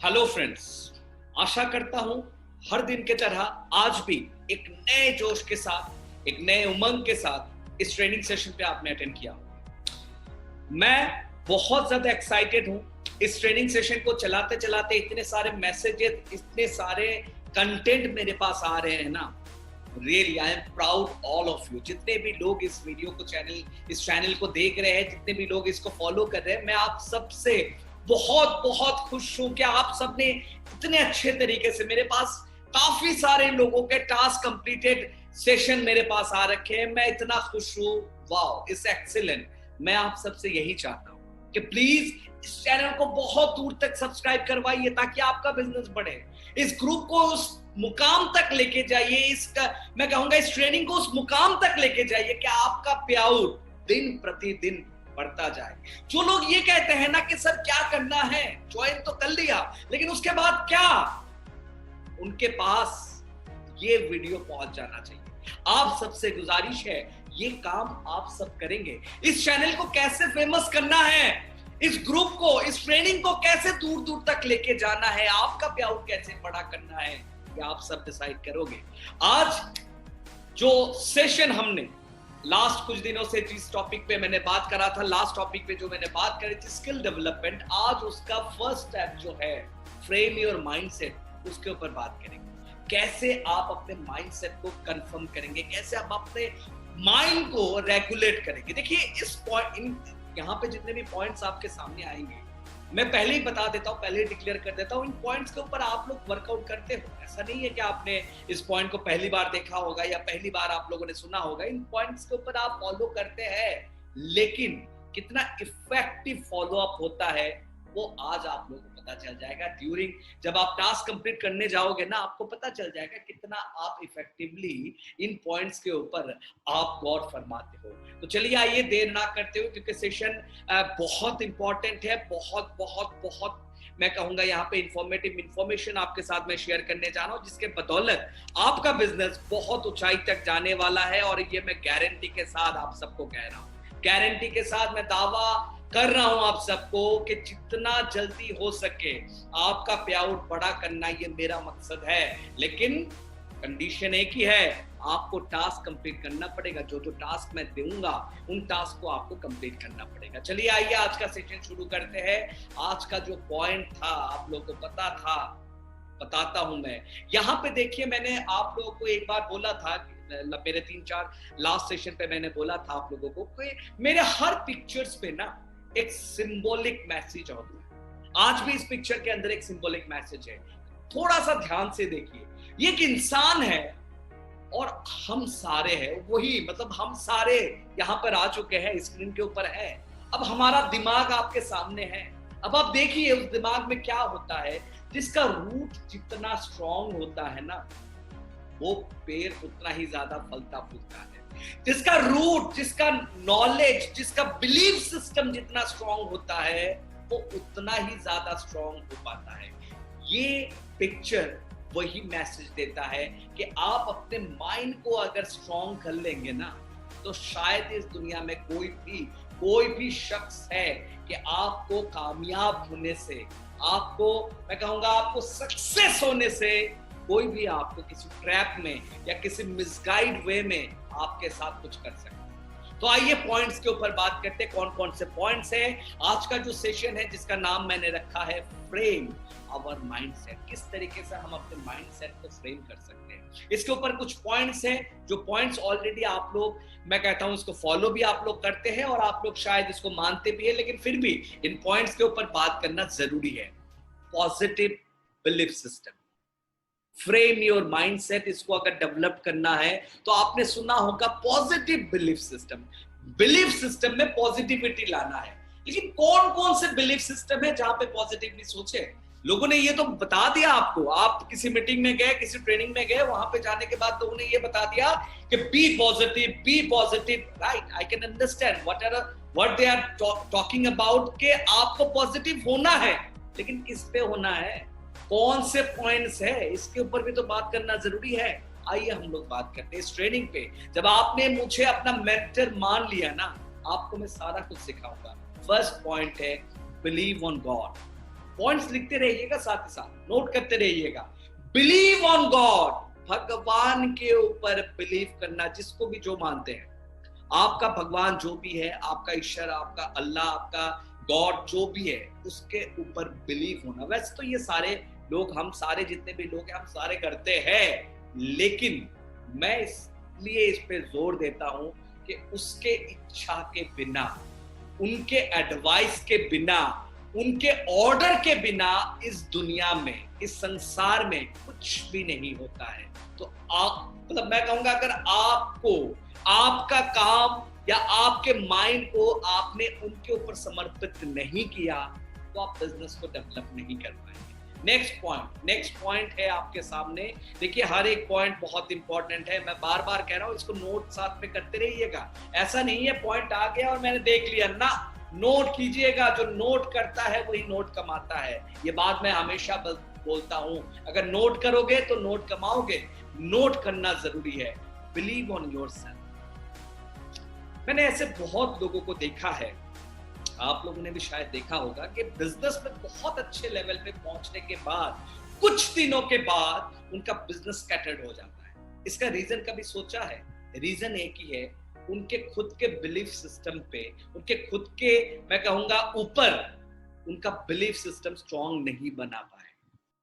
Hello friends, आशा करता हूं हर दिन की तरह आज भी एक नए जोश के साथ, एक नए उमंग के साथ इस ट्रेनिंग सेशन पे आपने अटेंड किया। मैं बहुत ज्यादा एक्साइटेड हूं। इस ट्रेनिंग सेशन को चलाते चलाते इतने सारे मैसेजेस, इतने सारे कंटेंट मेरे पास आ रहे हैं ना, really I am proud all of you. जितने भी लोग इस वीडियो को इस चैनल को देख रहे हैं, जितने भी लोग इसको फॉलो कर रहे हैं, मैं आप सबसे बहुत बहुत खुश हूं कि आप सबने इतने अच्छे तरीके से, मेरे पास काफी सारे लोगों के टास्क कंप्लीटेड सेशन मेरे पास आ रखे हैं। मैं इतना खुश हूं, वाओ, इट्स एक्सीलेंट। मैं आप सबसे यही चाहता हूं कि प्लीज इस चैनल को बहुत दूर तक सब्सक्राइब करवाइए ताकि आपका बिजनेस बढ़े। इस ग्रुप को उस मुकाम तक लेके जाइए, इसका मैं कहूंगा इस ट्रेनिंग को उस मुकाम तक लेके जाइए कि आपका पेआउट दिन प्रतिदिन बढ़ता जाए। जो लोग ये कहते हैं ना कि सर क्या करना है, ज्वाइन तो कर लिया लेकिन उसके बाद क्या, उनके पास ये वीडियो पहुंच जाना चाहिए। आप सबसे गुजारिश है, ये काम आप सब करेंगे। इस चैनल को कैसे फेमस करना है, इस ग्रुप को, इस ट्रेनिंग को कैसे दूर दूर तक लेके जाना है, आपका पेआउट कैसे बड़ा करना है, ये आप सब डिसाइड करोगे। आज जो सेशन हमने लास्ट कुछ दिनों से जिस टॉपिक पे मैंने बात करा था, लास्ट टॉपिक पे जो मैंने बात करी थी स्किल डेवलपमेंट, आज उसका फर्स्ट स्टेप जो है फ्रेम योर माइंडसेट, उसके ऊपर बात करेंगे। कैसे आप अपने माइंडसेट को कंफर्म करेंगे, कैसे आप अपने माइंड को रेगुलेट करेंगे। देखिए इस पॉइंट, यहाँ पे जितने भी पॉइंट्स आपके सामने आएंगे, मैं पहले ही बता देता हूँ, पहले ही डिक्लेयर कर देता हूँ, इन पॉइंट्स के ऊपर आप लोग वर्कआउट करते हो। ऐसा नहीं है कि आपने इस पॉइंट को पहली बार देखा होगा या पहली बार आप लोगों ने सुना होगा। इन पॉइंट्स के ऊपर आप फॉलो करते हैं, लेकिन कितना इफेक्टिव फॉलो अप होता है वो आज आप लोगों को पता चल जाएगा। ड्यूरिंग जब आप टास्क कंप्लीट करने जाओगे ना, आपको पता चल जाएगा कितना आप इफेक्टिवली इन पॉइंट्स के ऊपर आप गौर फरमाते हो। तो चलिए आइए देर ना करते हुए, क्योंकि सेशन बहुत इंपॉर्टेंट है, बहुत बहुत बहुत मैं कहूंगा यहाँ पे इंफॉर्मेशन आपके साथ मैं शेयर करने जा रहा हूँ, जिसके बदौलत आपका बिजनेस बहुत ऊंचाई तक जाने वाला है। और ये मैं गारंटी के साथ आप सबको कह रहा हूँ, गारंटी के साथ मैं दावा कर रहा हूं आप सबको कि जितना जल्दी हो सके आपका पेआउट बड़ा करना, ये मेरा मकसद है। लेकिन कंडीशन एक ही है, आपको टास्क कंप्लीट करना पड़ेगा। जो जो टास्क मैं दूंगा उन टास्क को आपको कंप्लीट करना पड़ेगा। चलिए आइए आज का सेशन शुरू करते हैं। आज का जो पॉइंट था आप लोगों को पता था, बताता हूं मैं। यहाँ पे देखिए, मैंने आप लोगों को एक बार बोला था, मेरे 3-4 लास्ट सेशन पे मैंने बोला था आप लोगों को कि मेरे हर पिक्चर्स पे ना एक सिंबॉलिक मैसेज होता है। आज भी इस पिक्चर के अंदर एक सिंबॉलिक मैसेज है, थोड़ा सा ध्यान से देखिए। ये एक इंसान है और हम सारे हैं वही, मतलब हम सारे यहाँ पर आ चुके हैं, स्क्रीन के ऊपर है। अब हमारा दिमाग आपके सामने है। अब आप देखिए उस दिमाग में क्या होता है। जिसका रूट जितना स्ट्रॉन्ग होता है ना, वो पेड़ उतना ही ज्यादा फलता फूलता है। जिसका रूट, जिसका नॉलेज, जिसका बिलीफ सिस्टम जितना स्ट्रॉन्ग होता है, वो उतना ही ज्यादा स्ट्रॉन्ग हो पाता है। ये पिक्चर वही मैसेज देता है कि आप अपने माइंड को अगर स्ट्रॉन्ग कर लेंगे ना, तो शायद इस दुनिया में कोई भी शख्स है कि आपको कामयाब होने से, आपको मैं कहूंगा आपको सक्सेस होने से, कोई भी आपको किसी ट्रैप में या किसी मिसगाइड वे में आपके साथ कुछ कर सकता है। तो आइए पॉइंट्स के ऊपर बात करते हैं, कौन कौन से पॉइंट्स हैं। आज का जो सेशन है जिसका नाम मैंने रखा है फ्रेम आवर माइंडसेट, किस तरीके से हम अपने माइंडसेट को फ्रेम कर सकते हैं। इसके ऊपर कुछ पॉइंट्स हैं, जो पॉइंट्स ऑलरेडी आप लोग, मैं कहता हूं इसको फॉलो भी आप लोग करते हैं और आप लोग शायद इसको मानते भी है, लेकिन फिर भी इन पॉइंट्स के ऊपर बात करना जरूरी है। Positive belief system, frame your mindset, इसको अगर डेवलप करना है तो आपने सुना होगा positive belief system. Belief system में पॉजिटिविटी लाना है, लेकिन कौन कौन से बिलीफ सिस्टम है जहां पे पॉजिटिवली सोचे। लोगों ने ये तो बता दिया आपको, आप किसी मीटिंग में गए, किसी ट्रेनिंग में गए, वहां पे जाने के बाद लोगों ने ये बता दिया कि be positive, right. I can understand what they are talking about, कि आपको पॉजिटिव होना है, लेकिन किस पे होना है, कौन से पॉइंट्स है, इसके ऊपर भी तो बात करना जरूरी है। आइए हम लोग बात करते हैं इस ट्रेनिंग पे। जब आपने मुझे अपना मेंटर मान लिया ना, आपको मैं सारा कुछ सिखाऊंगा। फर्स्ट पॉइंट है बिलीव ऑन गॉड। पॉइंट्स लिखते रहिएगा, साथ ही साथ नोट करते रहिएगा। बिलीव ऑन गॉड, भगवान के ऊपर बिलीव करना, जिसको भी जो मानते हैं, आपका भगवान जो भी है, आपका ईश्वर, आपका अल्लाह, आपका गॉड जो भी है, उसके ऊपर बिलीव होना। वैसे तो ये सारे लोग, हम सारे जितने भी लोग हैं, हम सारे करते हैं, लेकिन मैं इसलिए इस पे जोर देता हूं कि उसके इच्छा के बिना, उनके एडवाइस के बिना, उनके ऑर्डर के बिना इस दुनिया में, इस संसार में कुछ भी नहीं होता है। तो आप, मतलब मैं कहूंगा, अगर आपको आपका काम या आपके माइंड को आपने उनके ऊपर समर्पित नहीं किया, तो आप बिजनेस को डेवलप नहीं कर पाएंगे। नेक्स्ट पॉइंट है आपके सामने। देखिए, हर एक पॉइंट बहुत इंपॉर्टेंट है, मैं बार बार कह रहा हूं, इसको नोट साथ में करते रहिएगा। ऐसा नहीं है पॉइंट आ गया और मैंने देख लिया ना, नोट कीजिएगा। जो नोट करता है वही नोट कमाता है, ये बात मैं हमेशा बोलता हूं। अगर नोट करोगे तो नोट कमाओगे। नोट करना जरूरी है। Believe on yourself. मैंने ऐसे बहुत लोगों को देखा है, आप लोगों ने भी शायद देखा होगा, कि बिजनेस में बहुत अच्छे लेवल पे पहुंचने के बाद कुछ दिनों के बाद उनका बिजनेस स्कैटर्ड हो जाता है। इसका रीजन कभी सोचा है? रीजन एक ही है, उनके खुद के बिलीफ सिस्टम पे, उनके खुद के, मैं कहूंगा, ऊपर उनका बिलीफ सिस्टम स्ट्रांग नहीं बना पाए।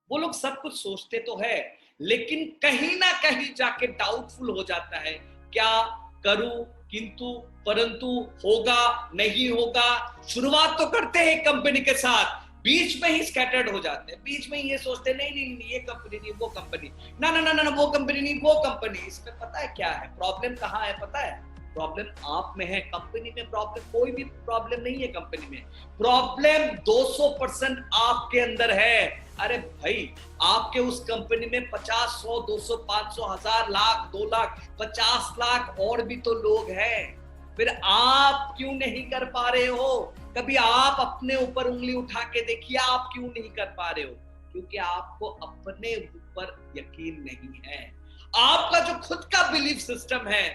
वो लोग सब कुछ सोचते तो है, लेकिन कहीं ना कहीं जाके डाउटफुल हो जाता है, क्या करूं, किंतु परंतु, होगा नहीं होगा। शुरुआत तो करते हैं कंपनी के साथ, बीच में ही स्कैटर्ड हो जाते हैं, बीच में ही ये सोचते हैं, नहीं ये कंपनी नहीं, वो कंपनी, ना ना ना ना वो कंपनी नहीं, वो कंपनी। इसमें पता है क्या है प्रॉब्लम? कहाँ है पता है? प्रॉब्लम आप में है। कंपनी में प्रॉब्लम, कोई भी प्रॉब्लम नहीं है कंपनी में। प्रॉब्लम 200% आपके अंदर है। अरे भाई, आपके उस कंपनी में 50, 100, 200, 500, 1000, लाख, 2 लाख, 50 लाख और भी तो लोग हैं। फिर आप क्यों नहीं कर पा रहे हो? कभी आप अपने ऊपर उंगली उठा के देखिए, आप क्यों नहीं कर पा रहे हो? क्योंकि आपको अपने ऊपर यकीन नहीं है। आपका जो खुद का बिलीफ सिस्टम है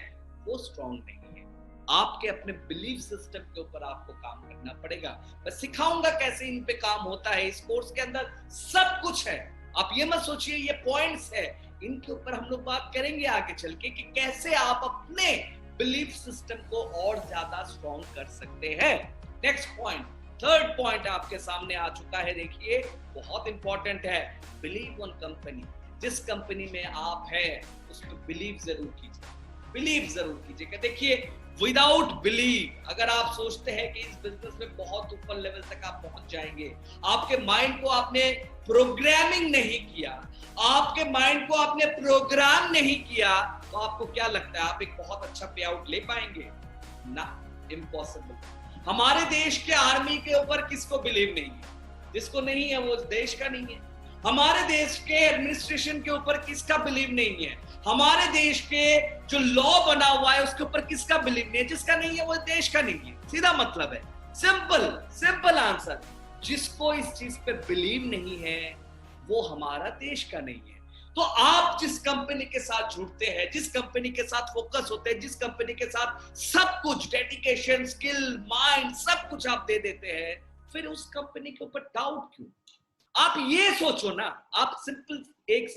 वो स्ट्रांग नहीं है। आपके अपने बिलीफ सिस्टम के ऊपर आपको काम करना पड़ेगा। मैं सिखाऊंगा कैसे इन पे काम होता है। इस कोर्स के अंदर सब कुछ है। आप ये मत सोचिए ये पॉइंट्स है, इनके ऊपर हम लोग बात करेंगे आगे चल के कि कैसे आप अपने बिलीफ सिस्टम को और ज्यादा स्ट्रांग कर सकते हैं। नेक्स्ट पॉइंट, थर्ड पॉइंट आपके सामने आ चुका है। देखिए, बहुत इंपॉर्टेंट है। Believe on company. जिस कंपनी में आप हैं उस पर बिलीव जरूर कीजिए, बिलीव जरूर कीजिएगा। देखिए, विदाउट बिलीव, अगर आप सोचते हैं कि इस बिजनेस में बहुत ऊपर लेवल तक आप पहुंच जाएंगे, आपके माइंड को आपने प्रोग्रामिंग नहीं किया, आपके माइंड को आपने प्रोग्राम नहीं किया, तो आपको क्या लगता है आप एक बहुत अच्छा पे आउट ले पाएंगे? ना, इम्पॉसिबल। हमारे देश के आर्मी के ऊपर किसको बिलीव नहीं है? जिसको नहीं है वो देश का नहीं है। हमारे देश के एडमिनिस्ट्रेशन के ऊपर किसका बिलीव नहीं है? हमारे देश के जो लॉ बना हुआ है उसके ऊपर किसका बिलीव नहीं है? जिसका नहीं है वो देश का नहीं है। सीधा मतलब है, सिंपल आंसर। जिसको इस चीज पे बिलीव नहीं है वो हमारा देश का नहीं है। तो आप जिस कंपनी के साथ जुड़ते हैं, जिस कंपनी के साथ फोकस होते हैं, जिस कंपनी के साथ सब कुछ, डेडिकेशन, स्किल, माइंड, सब कुछ आप दे देते हैं, फिर उस कंपनी के ऊपर डाउट क्यों? आप ये सोचो ना। आप सिंपल एक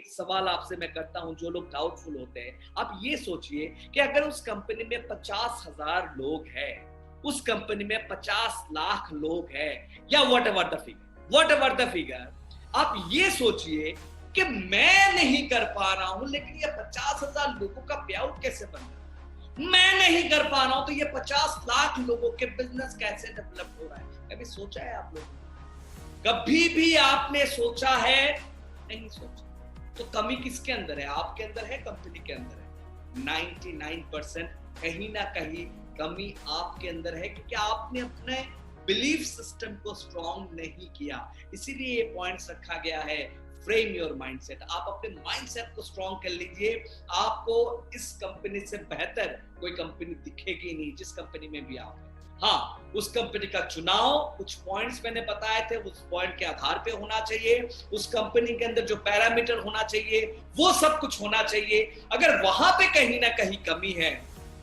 सवाल आपसे मैं करता हूं, जो लोग डाउटफुल होते हैं, आप ये सोचिए कि अगर उस कंपनी में 50,000 लोग हैं, उस कंपनी में 50 लाख लोग हैं, या वट एवर द फिगर, आप ये सोचिए कि मैं नहीं कर पा रहा हूं, लेकिन ये 50,000 लोगों का पे आउट कैसे बन रहा है? मैं नहीं कर पा रहा हूं, तो ये 50 लाख लोगों के बिजनेस कैसे डेवलप हो रहा है? कभी सोचा है आप लोगों ने? कभी भी आपने सोचा है? नहीं सोचा। तो कमी किसके अंदर है? आपके अंदर है, कंपनी के अंदर है? 99% कहीं ना कहीं कमी आपके अंदर है, क्योंकि आपने अपने बिलीफ सिस्टम को स्ट्रांग नहीं किया। इसीलिए ये पॉइंट्स रखा गया है, फ्रेम योर माइंडसेट। आप अपने माइंडसेट को स्ट्रांग कर लीजिए, आपको इस कंपनी से बेहतर कोई कंपनी दिखेगी नहीं, जिस कंपनी में भी आप हैं। हाँ, उस कंपनी का चुनाव, कुछ पॉइंट्स मैंने बताए थे, उस पॉइंट के आधार पे होना चाहिए। उस कंपनी के अंदर जो पैरामीटर होना चाहिए वो सब कुछ होना चाहिए। अगर वहां पे कहीं ना कहीं कमी है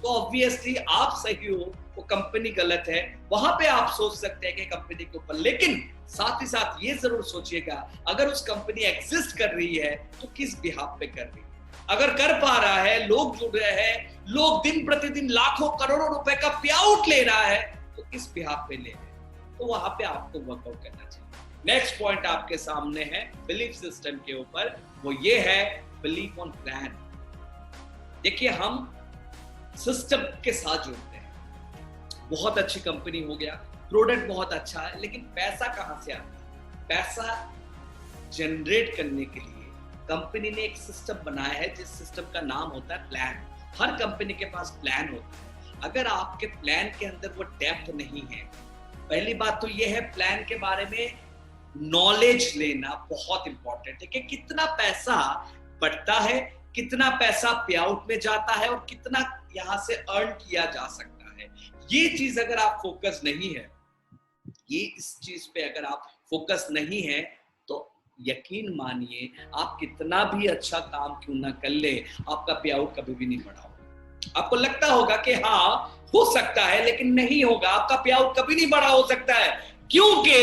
तो ऑब्वियसली आप सही हो, वो कंपनी गलत है। वहां पे आप सोच सकते हैं कि कंपनी के ऊपर, लेकिन साथ ही साथ ये जरूर सोचिएगा, अगर उस कंपनी एग्जिस्ट कर रही है तो किस बिहाफ पे कर रही है। अगर कर पा रहा है, लोग जुड़ रहे हैं, लोग दिन प्रतिदिन लाखों करोड़ों रुपए का पे आउट ले रहा है, तो किस बिहाफ पे ले रहे हैं, तो वहां पे आपको वर्कआउट करना चाहिए। नेक्स्ट पॉइंट आपके सामने है बिलीफ सिस्टम के ऊपर, वो ये है बिलीव ऑन प्लान। देखिए, हम सिस्टम के साथ जुड़ते हैं। बहुत अच्छी कंपनी हो गया, प्रोडक्ट बहुत अच्छा है, लेकिन पैसा कहां से आता है? पैसा जनरेट करने के लिए कंपनी ने एक सिस्टम बनाया है, जिस सिस्टम का नाम होता है प्लान। हर कंपनी के पास प्लान होता है। अगर आपके प्लान के अंदर वो डेप्थ नहीं है, पहली बात तो ये है, प्लान के बारे में नॉलेज लेना बहुत इंपॉर्टेंट है कि कितना पैसा बढ़ता है, कितना पैसा पे आउट में जाता है और कितना यहां से अर्न किया जा सकता है। ये चीज अगर आप फोकस नहीं है, ये इस चीज पे अगर आप फोकस नहीं है, तो यकीन मानिए आप कितना भी अच्छा काम क्यों ना कर ले, आपका पे आउट कभी भी नहीं बढ़ा होगा। आपको लगता होगा कि हाँ हो सकता है, लेकिन नहीं होगा, आपका पे आउट कभी नहीं बढ़ा हो सकता है, क्योंकि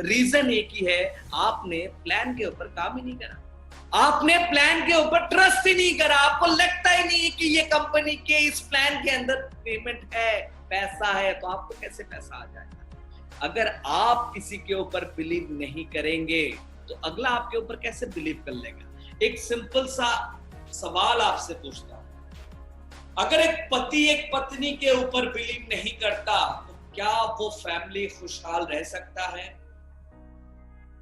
रीजन एक ही है, आपने प्लान के ऊपर काम ही नहीं करा, आपने प्लान के ऊपर ट्रस्ट ही नहीं करा। आपको लगता ही नहीं कि ये कंपनी के इस प्लान के अंदर पेमेंट है, पैसा है, तो आपको कैसे पैसा आ जाएगा? अगर आप किसी के ऊपर बिलीव नहीं करेंगे तो अगला आपके ऊपर कैसे बिलीव कर लेगा? एक सिंपल सा सवाल आपसे पूछता हूं, अगर एक पति एक पत्नी के ऊपर बिलीव नहीं करता तो क्या वो फैमिली खुशहाल रह सकता है?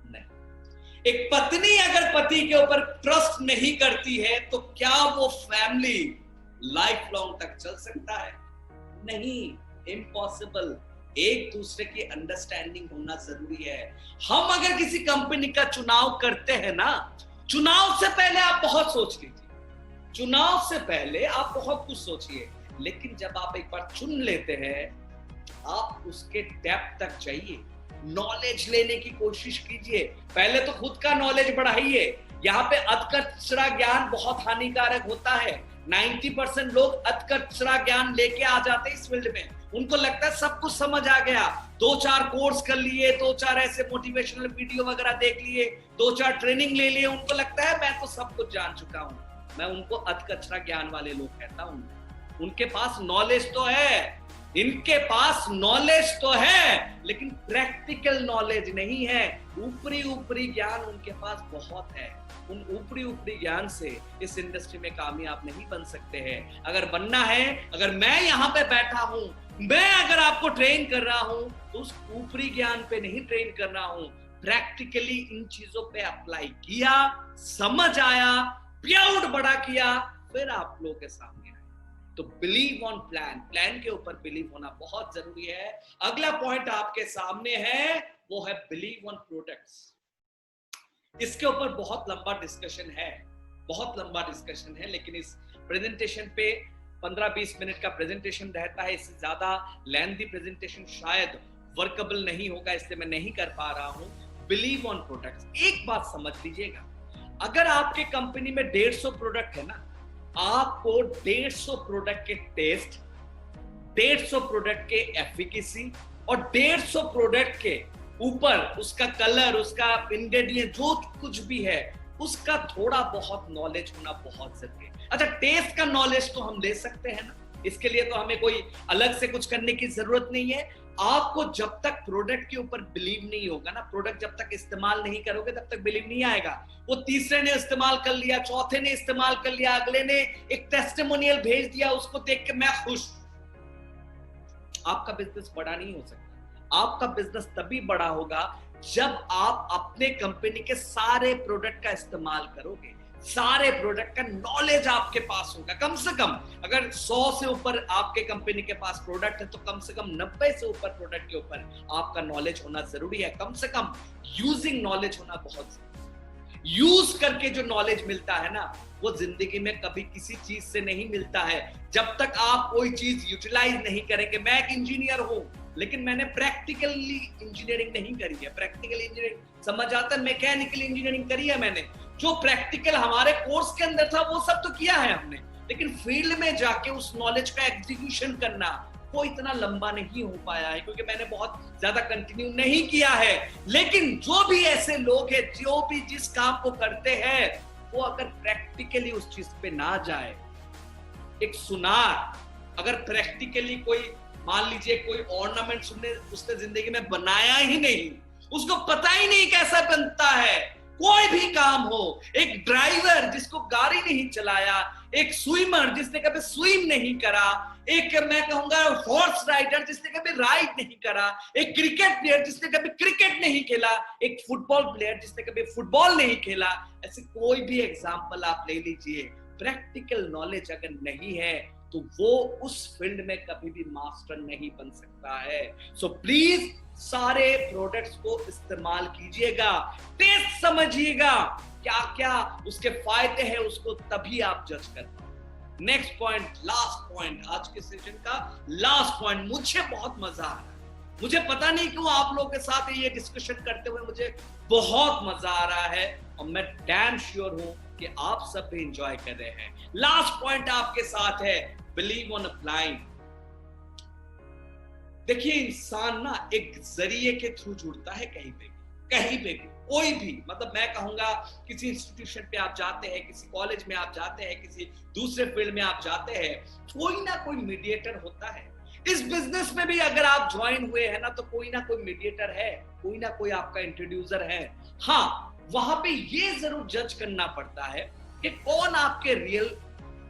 नहीं। एक पत्नी अगर पति के ऊपर ट्रस्ट नहीं करती है तो क्या वो फैमिली लाइफ लॉन्ग तक चल सकता है? नहीं, इम्पॉसिबल। एक दूसरे की अंडरस्टैंडिंग होना जरूरी है। हम अगर किसी कंपनी का चुनाव करते हैं ना, चुनाव से पहले आप बहुत सोच लीजिए, चुनाव से पहले आप बहुत कुछ सोचिए, लेकिन जब आप एक बार चुन लेते हैं, आप उसके डेप्थ तक जाइए, नॉलेज लेने की कोशिश कीजिए। पहले तो खुद का नॉलेज बढ़ाइए। यहाँ पे अधकचरा ज्ञान बहुत हानिकारक होता है। 90% लोग अधकचरा ज्ञान लेके आ जाते हैं इस फील्ड में। उनको लगता है सब कुछ समझ आ गया, 2-4 कोर्स कर लिए, 2-4 ऐसे मोटिवेशनल वीडियो वगैरह देख लिए, 2-4 ट्रेनिंग ले लिए, उनको लगता है मैं तो सब कुछ जान चुका हूं। मैं उनको अधकचरा ज्ञान वाले लोग कहता हूं। उनके पास नॉलेज तो है, इनके पास नॉलेज तो है, लेकिन प्रैक्टिकल नॉलेज नहीं है। ऊपरी ऊपरी ज्ञान उनके पास बहुत है। उन ऊपरी ऊपरी ज्ञान से इस इंडस्ट्री में कामयाब नहीं बन सकते हैं। अगर बनना है, अगर मैं यहाँ पे बैठा हूं, मैं अगर आपको ट्रेन कर रहा हूं, तो उस ऊपरी ज्ञान पे नहीं ट्रेन कर रहा हूं, प्रैक्टिकली इन चीजों पे अप्लाई किया, समझ आया, पे आउट बड़ा किया, फिर आप लोगों के सामने। तो बिलीव ऑन प्लान, प्लान के ऊपर बिलीव होना बहुत जरूरी है। अगला पॉइंट आपके सामने है, वो है बिलीव ऑन प्रोडक्ट्स। इसके ऊपर बहुत लंबा डिस्कशन है, बहुत लंबा डिस्कशन है, लेकिन इस प्रेजेंटेशन पे 15-20 मिनट का प्रेजेंटेशन रहता है, इससे ज्यादा लेंथी प्रेजेंटेशन शायद वर्कएबल नहीं होगा, इसलिए मैं नहीं कर पा रहा हूं। Believe on products. एक बात समझ लीजिएगा, अगर आपके कंपनी में 150 प्रोडक्ट है ना, आपको 150 प्रोडक्ट के टेस्ट, 150 प्रोडक्ट के एफिकेसी और 150 प्रोडक्ट के ऊपर उसका कलर, उसका इंग्रेडिएंट, जो कुछ भी है, उसका थोड़ा बहुत नॉलेज होना बहुत जरूरी है। अच्छा, टेस्ट का नॉलेज तो हम ले सकते हैं ना, इसके लिए तो हमें कोई अलग से कुछ करने की जरूरत नहीं है। आपको जब तक प्रोडक्ट के ऊपर बिलीव नहीं होगा ना, प्रोडक्ट जब तक इस्तेमाल नहीं करोगे तब तक बिलीव नहीं आएगा। वो तीसरे ने इस्तेमाल कर लिया, चौथे ने इस्तेमाल कर लिया, अगले ने एक टेस्टिमोनियल भेज दिया, उसको देख के मैं खुश। आपका बिजनेस बड़ा नहीं हो सकता। आपका बिजनेस तभी बड़ा होगा जब आप अपने कंपनी के सारे प्रोडक्ट का इस्तेमाल करोगे, सारे प्रोडक्ट का नॉलेज आपके पास होगा। कम से कम अगर 100 से ऊपर आपके कंपनी के पास प्रोडक्ट है, तो कम से कम 90 से ऊपर प्रोडक्ट के ऊपर आपका नॉलेज होना जरूरी है। कम से कम यूजिंग नॉलेज होना बहुत जरूरी है। यूज करके जो नॉलेज मिलता है ना, वो जिंदगी में कभी किसी चीज से नहीं मिलता है। जब तक आप कोई चीज यूटिलाइज नहीं करेंगे। मैं एक इंजीनियर हूं, लेकिन मैंने प्रैक्टिकली इंजीनियरिंग नहीं करी है। प्रैक्टिकल इंजीनियरिंग समझ आता है, मैकेनिकल इंजीनियरिंग करी है मैंने। जो प्रैक्टिकल हमारे कोर्स के अंदर था वो सब तो किया है हमने, लेकिन फील्ड में जाके उस नॉलेज का एग्जीक्यूशन करना, वो इतना लंबा नहीं हो पाया है क्योंकि मैंने बहुत ज्यादा कंटिन्यू नहीं किया है। लेकिन जो भी ऐसे लोग हैं, जो भी जिस काम को करते हैं, वो अगर प्रैक्टिकली उस चीज पे ना जाए, एक सुनार अगर प्रैक्टिकली कोई, मान लीजिए कोई ऑर्नामेंट उसने जिंदगी में बनाया ही नहीं, उसको पता ही नहीं कैसा बनता है, कोई भी काम हो, एक ड्राइवर जिसको गाड़ी नहीं चलाया, एक स्विमर जिसने कभी स्विम नहीं करा, एक मैं कहूंगा हॉर्स राइडर जिसने कभी राइड नहीं करा, एक क्रिकेट प्लेयर जिसने कभी क्रिकेट नहीं खेला, एक फुटबॉल प्लेयर जिसने कभी फुटबॉल नहीं खेला, ऐसे कोई भी एग्जांपल आप ले लीजिए, प्रैक्टिकल नॉलेज अगर नहीं है तो वो उस फील्ड में कभी भी मास्टर नहीं बन सकता है। सो प्लीज सारे प्रोडक्ट्स को इस्तेमाल कीजिएगा, टेस्ट समझिएगा, क्या क्या उसके फायदे हैं, उसको तभी आप जज कर पाओ। नेक्स्ट पॉइंट, लास्ट पॉइंट, आज के सेशन का लास्ट पॉइंट, मुझे बहुत मजा आ रहा है, मुझे पता नहीं क्यों आप लोगों के साथ ये डिस्कशन करते हुए मुझे बहुत मजा आ रहा है, और मैं डैम श्योर हूं कि आप सब भी एंजॉय कर रहे हैं। लास्ट पॉइंट आपके साथ है, बिलीव ऑन अप्लाइंग। देखिए, इंसान ना एक जरिए के थ्रू जुड़ता है, कहीं पे भी, कोई भी, मतलब मैं कहूंगा किसी इंस्टीट्यूशन पे आप जाते हैं, किसी कॉलेज में आप जाते हैं, किसी दूसरे फील्ड में आप जाते हैं, कोई ना कोई मीडिएटर होता है। इस बिजनेस में भी अगर आप ज्वाइन हुए हैं ना, तो कोई ना कोई मीडिएटर है, कोई ना कोई आपका इंट्रोड्यूसर है। हाँ, वहां पे ये जरूर जज करना पड़ता है कि कौन आपके रियल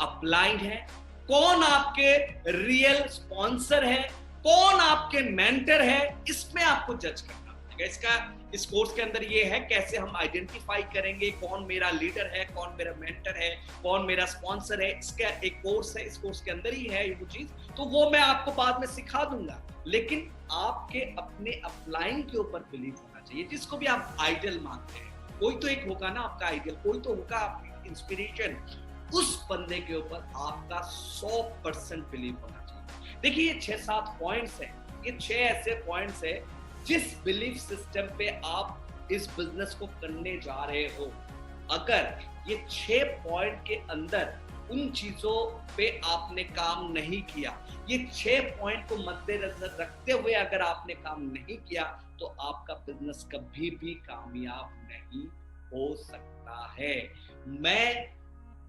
अपलाइंड है, कौन आपके रियल स्पॉन्सर है, कौन आपके मेंटर है, इसमें आपको जज करना पड़ेगा। इस कोर्स के अंदर ये है, कैसे हम आइडेंटिफाई करेंगे कौन मेरा लीडर है, कौन मेरा मेंटर है, कौन मेरा स्पॉन्सर है। इसका एक कोर्स है, इस कोर्स के अंदर ही है ये चीज, तो वो मैं आपको बाद में सिखा दूंगा। लेकिन आपके अपने अपलाइन के ऊपर बिलीव होना चाहिए, जिसको भी आप आइडल मानते हैं। कोई तो एक होगा ना आपका आइडियल, कोई तो होगा आपकी इंस्पिरेशन, उस बंदे के ऊपर आपका 100% बिलीव होना चाहिए। देखिए, ये 6-7 पॉइंट्स हैं, ये 6 ऐसे पॉइंट्स हैं जिस बिलीफ सिस्टम पे आप इस बिजनेस को करने जा रहे हो। अगर ये 6 पॉइंट के अंदर उन चीजों पे आपने काम नहीं किया, ये 6 पॉइंट को मद्देनजर रखते हुए अगर आपने काम नहीं किया, तो आपका बिजनेस कभी भी कामयाब नहीं हो सकता है। मैं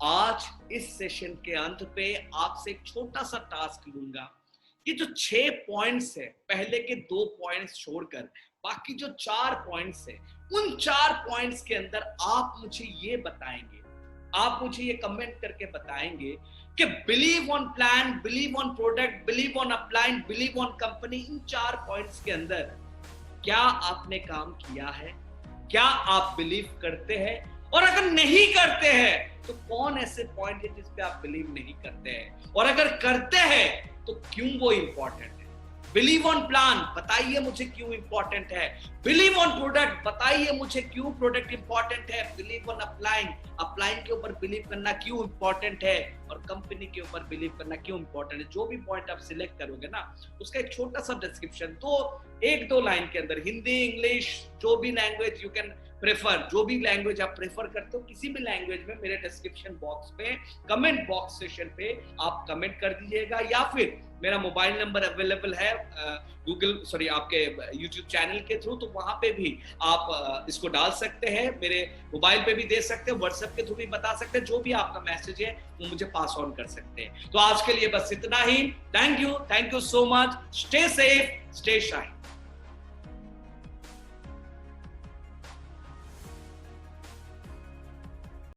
आज इस सेशन के अंत पे आपसे एक छोटा सा टास्क लूंगा कि जो 6 पॉइंट्स है, पहले के 2 पॉइंट्स छोड़कर बाकी जो 4 पॉइंट्स है, उन 4 पॉइंट्स के अंदर आप मुझे ये बताएंगे, आप मुझे ये कमेंट करके बताएंगे कि believe on plan, believe on product, believe on upline, believe on company, in 4 points के अंदर क्या आपने काम किया है, क्या आप बिलीव करते हैं, और अगर नहीं करते हैं तो कौन ऐसे पॉइंट है जिस पे आप बिलीव नहीं करते हैं, और अगर करते हैं तो क्यों वो इंपॉर्टेंट है। बिलीव ऑन प्लान, बताइए मुझे क्यों इंपॉर्टेंट है। बिलीव ऑन प्रोडक्ट, बताइए मुझे क्यों प्रोडक्ट इंपॉर्टेंट है। बिलीव ऑन अपलाइन, अपलाइन के ऊपर बिलीव करना क्यों इंपॉर्टेंट है, और कंपनी के ऊपर बिलीव करना क्यों इंपॉर्टेंट है। जो भी पॉइंट आप सिलेक्ट करोगे ना, उसका एक छोटा सा डिस्क्रिप्शन, तो 1-2 लाइन के अंदर, हिंदी, इंग्लिश, जो भी लैंग्वेज यू कैन प्रेफर, जो भी लैंग्वेज आप प्रेफर करते हो, किसी भी लैंग्वेज में मेरे डिस्क्रिप्शन बॉक्स पे, कमेंट बॉक्स सेशन पे आप कमेंट कर दीजिएगा, या फिर मेरा मोबाइल नंबर अवेलेबल है आपके यूट्यूब चैनल के थ्रू, तो वहां पे भी आप इसको डाल सकते हैं, मेरे मोबाइल पे भी दे सकते हैं, व्हाट्सएप के थ्रू भी बता सकते हैं, जो भी आपका मैसेज है वो मुझे पास ऑन कर सकते हैं। तो आज के लिए बस इतना ही। Thank you so much, stay safe, stay shine.